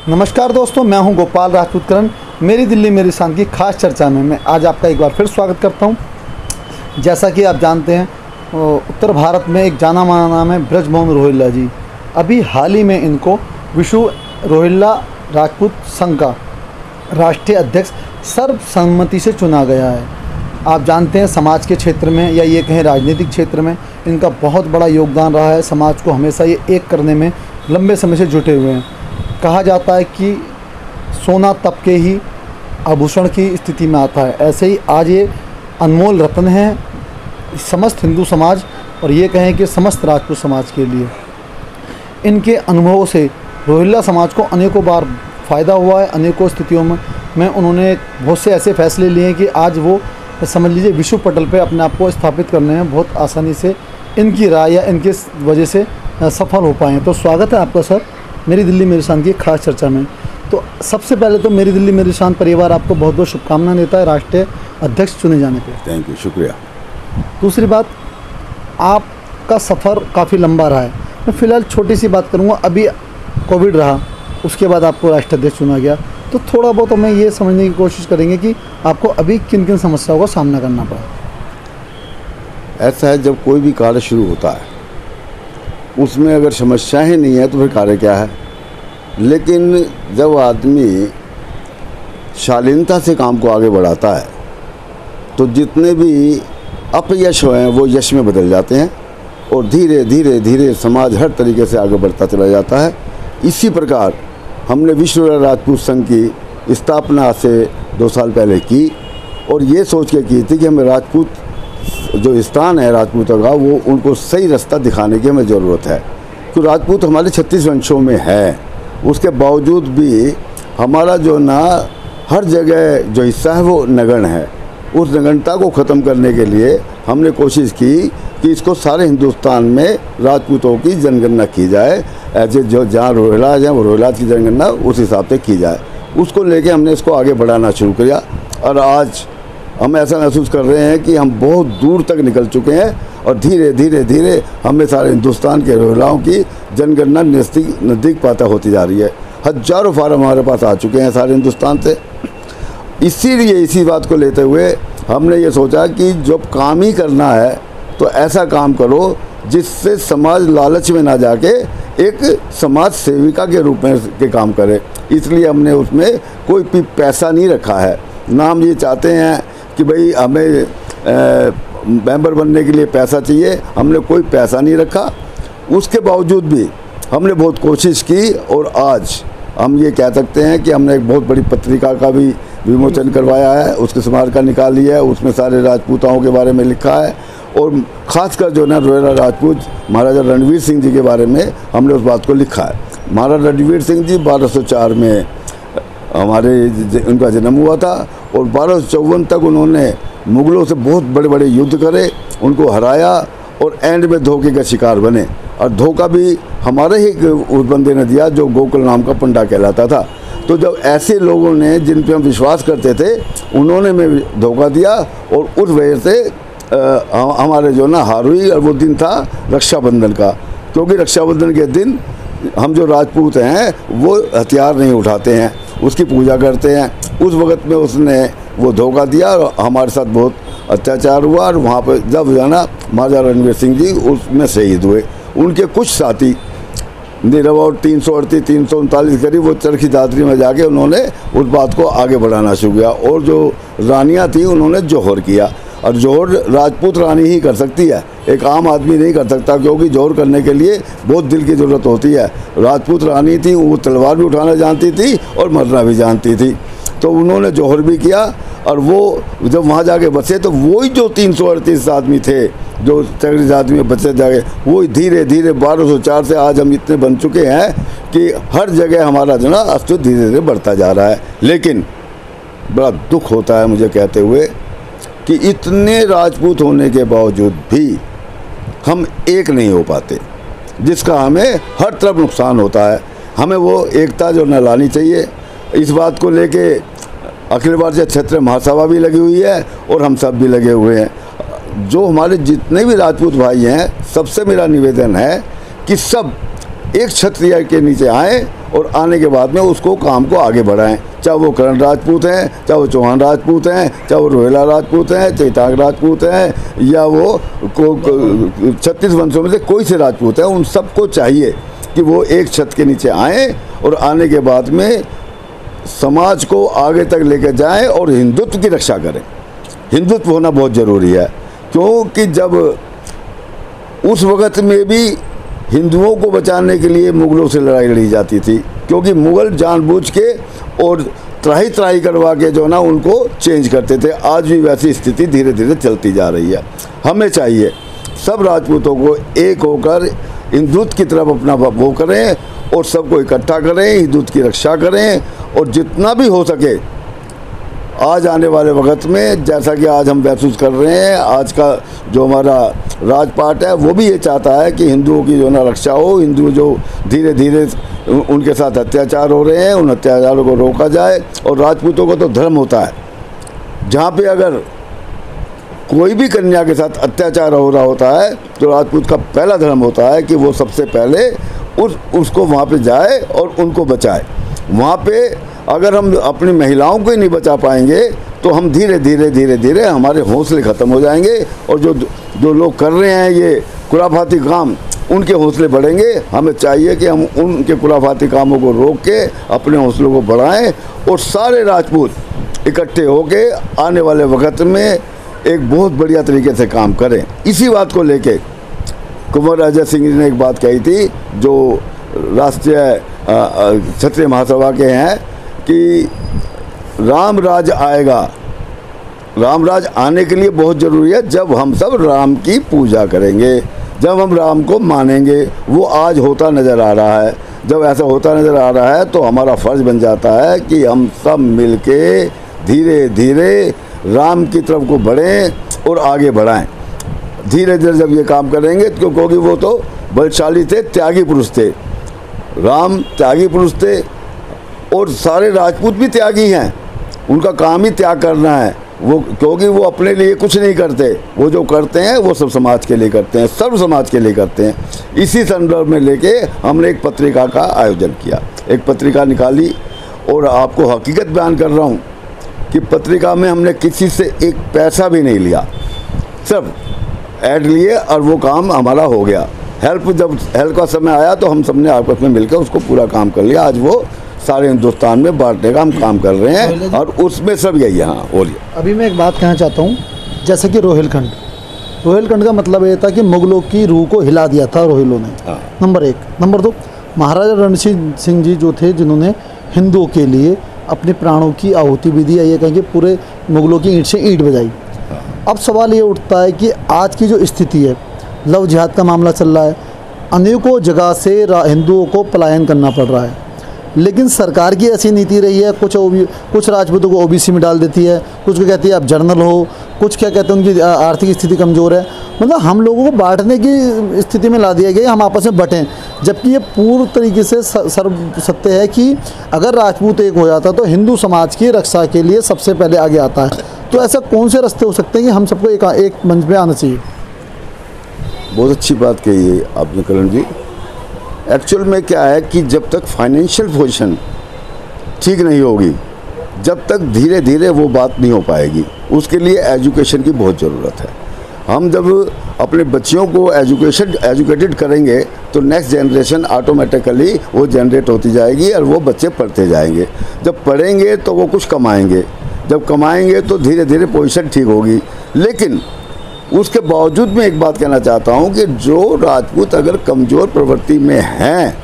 नमस्कार दोस्तों, मैं हूं गोपाल राजपूतकरण। मेरी दिल्ली मेरी शान की खास चर्चा में मैं आज आपका एक बार फिर स्वागत करता हूं। जैसा कि आप जानते हैं, उत्तर भारत में एक जाना माना नाम है ब्रजमोहन रोहिल्ला जी। अभी हाल ही में इनको विशु रोहिल्ला राजपूत संघ का राष्ट्रीय अध्यक्ष सर्वसम्मति से चुना गया है। आप जानते हैं, समाज के क्षेत्र में या ये कहें राजनीतिक क्षेत्र में इनका बहुत बड़ा योगदान रहा है। समाज को हमेशा ये एक करने में लंबे समय से जुटे हुए हैं। कहा जाता है कि सोना तप के ही आभूषण की स्थिति में आता है। ऐसे ही आज ये अनमोल रत्न हैं समस्त हिंदू समाज और ये कहें कि समस्त राजपूत समाज के लिए। इनके अनुभवों से रोहिल्ला समाज को अनेकों बार फ़ायदा हुआ है। अनेकों स्थितियों में उन्होंने बहुत से ऐसे फैसले लिए हैं कि आज वो समझ लीजिए विश्व पटल पे अपने आप को स्थापित करने में बहुत आसानी से इनकी राय या इनके वजह से सफल हो पाए हैं। तो स्वागत है आपका सर मेरी दिल्ली मेरी शान की खास चर्चा में। तो सबसे पहले तो मेरी दिल्ली मेरी शान परिवार आपको बहुत बहुत शुभकामनाएं देता है राष्ट्रीय अध्यक्ष चुने जाने पे। थैंक यू, शुक्रिया। दूसरी बात, आपका सफ़र काफ़ी लंबा रहा है। मैं फ़िलहाल छोटी सी बात करूँगा। अभी कोविड रहा, उसके बाद आपको राष्ट्रीय अध्यक्ष चुना गया, तो थोड़ा बहुत हमें ये समझने की कोशिश करेंगे कि आपको अभी किन किन समस्याओं का सामना करना पड़ा। ऐसा है, जब कोई भी कार्य शुरू होता है उसमें अगर समस्याएं ही नहीं है तो फिर कार्य क्या है। लेकिन जब आदमी शालीनता से काम को आगे बढ़ाता है तो जितने भी अपयश हुए हैं वो यश में बदल जाते हैं और धीरे धीरे धीरे समाज हर तरीके से आगे बढ़ता चला जाता है। इसी प्रकार हमने विश्व राजपूत संघ की स्थापना से 2 साल पहले की और ये सोच के की थी कि हमें राजपूत जो स्थान है राजपूतों का, वो उनको सही रास्ता दिखाने की हमें ज़रूरत है। तो राजपूत हमारे 36 वंशों में है, उसके बावजूद भी हमारा जो ना हर जगह जो हिस्सा है वो नगण्य है। उस नगण्यता को ख़त्म करने के लिए हमने कोशिश की कि इसको सारे हिंदुस्तान में राजपूतों की जनगणना की जाए। ऐसे जो जहाँ रोहिलाज हैं वो रोहिलाज की जनगणना उस हिसाब से की जाए। उसको लेके हमने इसको आगे बढ़ाना शुरू किया और आज हम ऐसा महसूस कर रहे हैं कि हम बहुत दूर तक निकल चुके हैं और धीरे धीरे धीरे हमें सारे हिंदुस्तान के रोहिलाओं की जनगणना नज़दीक पाता होती जा रही है। हज़ारों फार्म हमारे पास आ चुके हैं सारे हिंदुस्तान से। इसीलिए इसी बात को लेते हुए हमने ये सोचा कि जब काम ही करना है तो ऐसा काम करो जिससे समाज लालच में ना जाके एक समाज सेविका के रूप में के काम करे। इसलिए हमने उसमें कोई भी पैसा नहीं रखा है। ना हम ये चाहते हैं कि भाई हमें मेंबर बनने के लिए पैसा चाहिए, हमने कोई पैसा नहीं रखा। उसके बावजूद भी हमने बहुत कोशिश की और आज हम ये कह सकते हैं कि हमने एक बहुत बड़ी पत्रिका का भी विमोचन करवाया है, उसके स्मारक निकाल लिया है, उसमें सारे राजपूताओं के बारे में लिखा है और ख़ासकर जो ना रोहिल्ला राजपूत महाराजा रणवीर सिंह जी के बारे में हमने उस बात को लिखा है। महाराजा रणवीर सिंह जी 1204 में उनका जन्म हुआ था और 1254 तक उन्होंने मुग़लों से बहुत बड़े बड़े युद्ध करे, उनको हराया और एंड में धोखे का शिकार बने। और धोखा भी हमारे ही उस बंदे ने दिया जो गोकुल नाम का पंडा कहलाता था। तो जब ऐसे लोगों ने जिन पे हम विश्वास करते थे उन्होंने हमें धोखा दिया और उस वजह से हमारे जो ना हार हुई। और वो दिन था रक्षाबंधन का, क्योंकि रक्षाबंधन के दिन हम जो राजपूत हैं वो हथियार नहीं उठाते हैं, उसकी पूजा करते हैं। उस वक़्त में उसने वो धोखा दिया और हमारे साथ बहुत अत्याचार हुआ और वहाँ पर जब जाना महाराजा रणवीर सिंह जी उसमें शहीद हुए। उनके कुछ साथी निरवाउट 338-339 करीब वो चरखी दादरी में जाके उन्होंने उस बात को आगे बढ़ाना शुरू किया और जो रानियाँ थी उन्होंने जौहर किया। और जौहर राजपूत रानी ही कर सकती है, एक आम आदमी नहीं कर सकता, क्योंकि जौहर करने के लिए बहुत दिल की ज़रूरत होती है। राजपूत रानी थी, वो तलवार भी उठाना जानती थी और मरना भी जानती थी। तो उन्होंने जौहर भी किया और वो जब वहाँ जाके बसे तो वही जो 338 आदमी थे जो चरखी आदमी में बचे जाके, वो धीरे धीरे 1204 से आज हम इतने बन चुके हैं कि हर जगह हमारा जो ना अस्तित्व धीरे धीरे बढ़ता जा रहा है। लेकिन बड़ा दुख होता है मुझे कहते हुए कि इतने राजपूत होने के बावजूद भी हम एक नहीं हो पाते, जिसका हमें हर तरफ नुकसान होता है। हमें वो एकता जो न लानी चाहिए। इस बात को लेके अखिल भारतीय क्षेत्रीय महासभा भी लगी हुई है और हम सब भी लगे हुए हैं। जो हमारे जितने भी राजपूत भाई हैं, सबसे मेरा निवेदन है कि सब एक छत्र के नीचे आएँ और आने के बाद में उसको काम को आगे बढ़ाएं, चाहे वो कर्ण राजपूत हैं, चाहे वो चौहान राजपूत हैं, चाहे वो रोहिला राजपूत हैं, चैताग राजपूत हैं, या वो 36 वंशों में से कोई से राजपूत हैं। उन सबको चाहिए कि वो एक छत के नीचे आएँ और आने के बाद में समाज को आगे तक लेकर जाएं और हिंदुत्व की रक्षा करें। हिंदुत्व होना बहुत ज़रूरी है, क्योंकि जब उस वक़्त में भी हिंदुओं को बचाने के लिए मुग़लों से लड़ाई लड़ी जाती थी, क्योंकि मुग़ल जानबूझ के और त्राही त्राही करवा के जो ना उनको चेंज करते थे। आज भी वैसी स्थिति धीरे धीरे चलती जा रही है। हमें चाहिए सब राजपूतों को एक होकर हिंदुत्व की तरफ अपना वो करें और सबको इकट्ठा करें, हिंदुत्व की रक्षा करें, और जितना भी हो सके आज आने वाले वक्त में, जैसा कि आज हम महसूस कर रहे हैं, आज का जो हमारा राजपाट है वो भी ये चाहता है कि हिंदुओं की जो ना रक्षा हो। हिंदू जो धीरे धीरे उनके साथ अत्याचार हो रहे हैं, उन अत्याचारों को रोका जाए। और राजपूतों का तो धर्म होता है, जहाँ पे अगर कोई भी कन्या के साथ अत्याचार हो रहा होता है तो राजपूत का पहला धर्म होता है कि वो सबसे पहले उसको वहाँ पे जाए और उनको बचाए। वहाँ पे अगर हम अपनी महिलाओं को ही नहीं बचा पाएंगे तो हम धीरे धीरे धीरे धीरे हमारे हौसले ख़त्म हो जाएंगे, और जो लोग कर रहे हैं ये खुराफाती काम, उनके हौसले बढ़ेंगे। हमें चाहिए कि हम उनके खुराफाती कामों को रोक के अपने हौसलों को बढ़ाएं और सारे राजपूत इकट्ठे होके आने वाले वक्त में एक बहुत बढ़िया तरीके से काम करें। इसी बात को लेके कुंवर अजय सिंह जी ने एक बात कही थी, जो राष्ट्रीय क्षत्रिय महासभा के हैं, कि राम राज आएगा। राम राज आने के लिए बहुत ज़रूरी है जब हम सब राम की पूजा करेंगे, जब हम राम को मानेंगे। वो आज होता नज़र आ रहा है। जब ऐसा होता नज़र आ रहा है तो हमारा फ़र्ज़ बन जाता है कि हम सब मिलके धीरे धीरे राम की तरफ को बढ़ें और आगे बढ़ाएं। धीरे धीरे जब ये काम करेंगे, क्योंकि वो तो बलशाली थे, त्यागी पुरुष थे। राम त्यागी पुरुष थे और सारे राजपूत भी त्यागी हैं। उनका काम ही त्याग करना है, वो क्योंकि वो अपने लिए कुछ नहीं करते। वो जो करते हैं वो सब समाज के लिए करते हैं, सर्व समाज के लिए करते हैं। इसी संदर्भ में लेके हमने एक पत्रिका का आयोजन किया, एक पत्रिका निकाली, और आपको हकीकत बयान कर रहा हूँ कि पत्रिका में हमने किसी से एक पैसा भी नहीं लिया, सब ऐड लिए और वो काम हमारा हो गया। जब हेल्प का समय आया तो हम सब ने आपस में मिलकर उसको पूरा काम कर लिया। आज वो सारे हिंदुस्तान में बांटने का हम काम कर रहे हैं, और उसमें सब यही है। हाँ बोलिए। अभी मैं एक बात कहना चाहता हूँ, जैसे कि रोहिलखंड का मतलब ये था कि मुगलों की रूह को हिला दिया था रोहिलों ने। हाँ। नंबर 1। नंबर 2, महाराजा रणजीत सिंह जी जो थे, जिन्होंने हिंदुओं के लिए अपने प्राणों की आहुति भी दी, ये कहेंगे पूरे मुगलों की ईंट से ईंट बजाई। अब सवाल ये उठता है कि आज की जो स्थिति है, लव जिहाद का मामला चल रहा है, अनेकों जगह से हिंदुओं को पलायन करना पड़ रहा है, लेकिन सरकार की ऐसी नीति रही है, कुछ राजपूतों को ओबीसी में डाल देती है, कुछ को कहती है आप जर्नल हो, कुछ क्या कहते हैं उनकी आर्थिक स्थिति कमज़ोर है। मतलब हम लोगों को बांटने की स्थिति में ला दिया गया, हम आपस में बटें, जबकि ये पूर्ण तरीके से सर्व सत्य है कि अगर राजपूत एक हो जाता तो हिंदू समाज की रक्षा के लिए सबसे पहले आगे आता है। तो ऐसा कौन से रास्ते हो सकते हैं कि हम सबको एक मंच में आना चाहिए? बहुत अच्छी बात कही है आपने करण जी। एक्चुअल में क्या है कि जब तक फाइनेंशियल पोजीशन ठीक नहीं होगी, जब तक धीरे धीरे वो बात नहीं हो पाएगी। उसके लिए एजुकेशन की बहुत ज़रूरत है। हम जब अपने बच्चियों को एजुकेटेड करेंगे तो नेक्स्ट जनरेशन ऑटोमेटिकली वो जनरेट होती जाएगी और वो बच्चे पढ़ते जाएंगे। जब पढ़ेंगे तो वो कुछ कमाएंगे, जब कमाएंगे तो धीरे धीरे पोजीशन ठीक होगी। लेकिन उसके बावजूद मैं एक बात कहना चाहता हूँ कि जो राजपूत अगर कमज़ोर प्रवृत्ति में हैं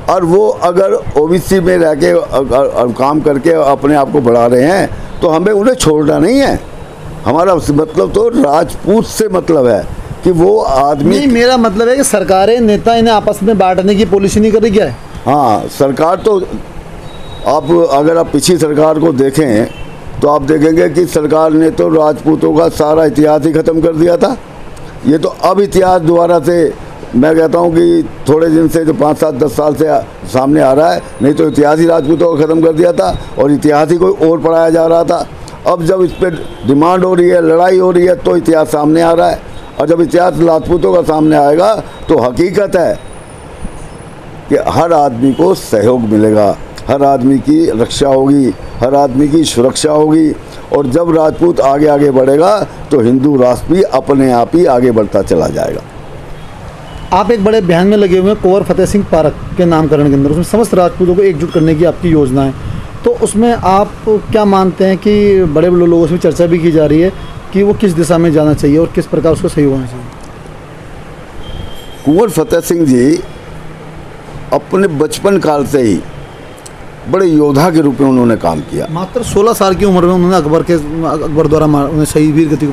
और वो अगर ओबीसी में रह के काम करके अपने आप को बढ़ा रहे हैं, तो हमें उन्हें छोड़ना नहीं है। हमारा मतलब तो राजपूत से मतलब है कि वो आदमी। नहीं, मेरा मतलब है कि सरकारें, नेता इन्हें आपस में बांटने की पॉलिसी नहीं कर रही क्या है? हाँ, सरकार तो अगर आप पिछली सरकार को देखें तो आप देखेंगे कि सरकार ने तो राजपूतों का सारा इतिहास ही ख़त्म कर दिया था। ये तो अब इतिहास दोबारा से, मैं कहता हूँ कि थोड़े दिन से जो 5, 7, 10 साल से सामने आ रहा है, नहीं तो इतिहास ही राजपूतों को ख़त्म कर दिया था और इतिहास ही कोई और पढ़ाया जा रहा था। अब जब इस पर डिमांड हो रही है, लड़ाई हो रही है, तो इतिहास सामने आ रहा है। और जब इतिहास राजपूतों का सामने आएगा तो हकीकत है कि हर आदमी को सहयोग मिलेगा, हर आदमी की रक्षा होगी, हर आदमी की सुरक्षा होगी। और जब राजपूत आगे आगे बढ़ेगा तो हिंदू राष्ट्र भी अपने आप ही आगे बढ़ता चला जाएगा। आप एक बड़े अभियान में लगे हुए हैं कुंवर फतेह सिंह पार्क के नामकरण के अंदर, उसमें समस्त राजपूतों को एकजुट करने की आपकी योजना है। तो उसमें आप क्या मानते हैं कि बड़े बड़े लोगों से चर्चा भी की जा रही है कि वो किस दिशा में जाना चाहिए और किस प्रकार उसको सहयोग होना चाहिए? कुंवर फतेह सिंह जी अपने बचपन काल से ही बड़े योद्धा के रूप में उन्होंने काम किया। मात्र 16 साल की उम्र में उन्होंने अकबर द्वारा उन्हें शहीद वीर गति को,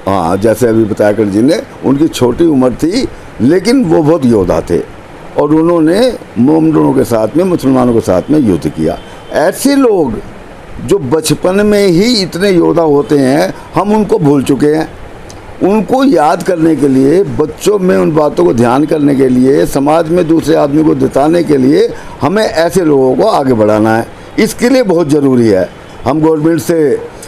हाँ, जैसे अभी बताया कर जी ने, उनकी छोटी उम्र थी लेकिन वो बहुत योद्धा थे और उन्होंने मोमडनों के साथ में, मुसलमानों के साथ में युद्ध किया। ऐसे लोग जो बचपन में ही इतने योद्धा होते हैं, हम उनको भूल चुके हैं। उनको याद करने के लिए, बच्चों में उन बातों को ध्यान करने के लिए, समाज में दूसरे आदमी को जिताने के लिए हमें ऐसे लोगों को आगे बढ़ाना है। इसके लिए बहुत ज़रूरी है। हम गवर्नमेंट से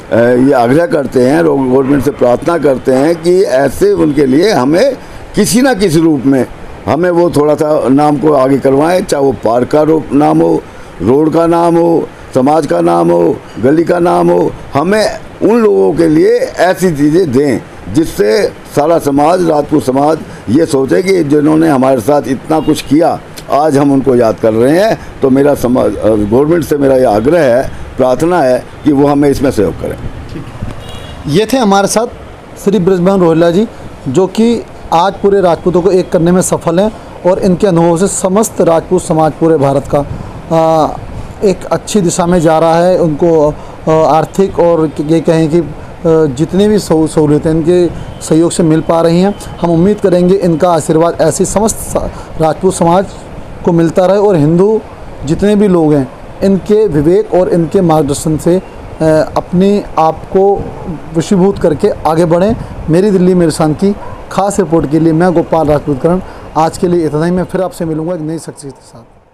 ये आग्रह करते हैं, गवर्नमेंट से प्रार्थना करते हैं कि ऐसे उनके लिए हमें किसी ना किसी रूप में हमें वो थोड़ा सा नाम को आगे करवाएं, चाहे वो पार्क का नाम हो, रोड का नाम हो, समाज का नाम हो, गली का नाम हो। हमें उन लोगों के लिए ऐसी चीज़ें दें जिससे सारा समाज, राजपूत समाज ये सोचे कि जिन्होंने हमारे साथ इतना कुछ किया, आज हम उनको याद कर रहे हैं। तो मेरा समाज, गवर्नमेंट से मेरा ये आग्रह है, प्रार्थना है कि वो हमें इसमें सहयोग करें। ये थे हमारे साथ श्री बृजमोहन रोहिल्ला जी, जो कि आज पूरे राजपूतों को एक करने में सफल हैं और इनके अनुभव से समस्त राजपूत समाज पूरे भारत का एक अच्छी दिशा में जा रहा है। उनको आर्थिक और ये कहें कि जितनी भी सहूलियतें इनके सहयोग से मिल पा रही हैं, हम उम्मीद करेंगे इनका आशीर्वाद ऐसी समस्त राजपूत समाज को मिलता रहे और हिंदू जितने भी लोग हैं इनके विवेक और इनके मार्गदर्शन से अपने आप को वशीभूत करके आगे बढ़ें। मेरी दिल्ली मेरी शांति खास रिपोर्ट के लिए मैं गोपाल राजपूत करण। आज के लिए इतना ही। मैं फिर आपसे मिलूंगा एक नई शख्सियत के साथ।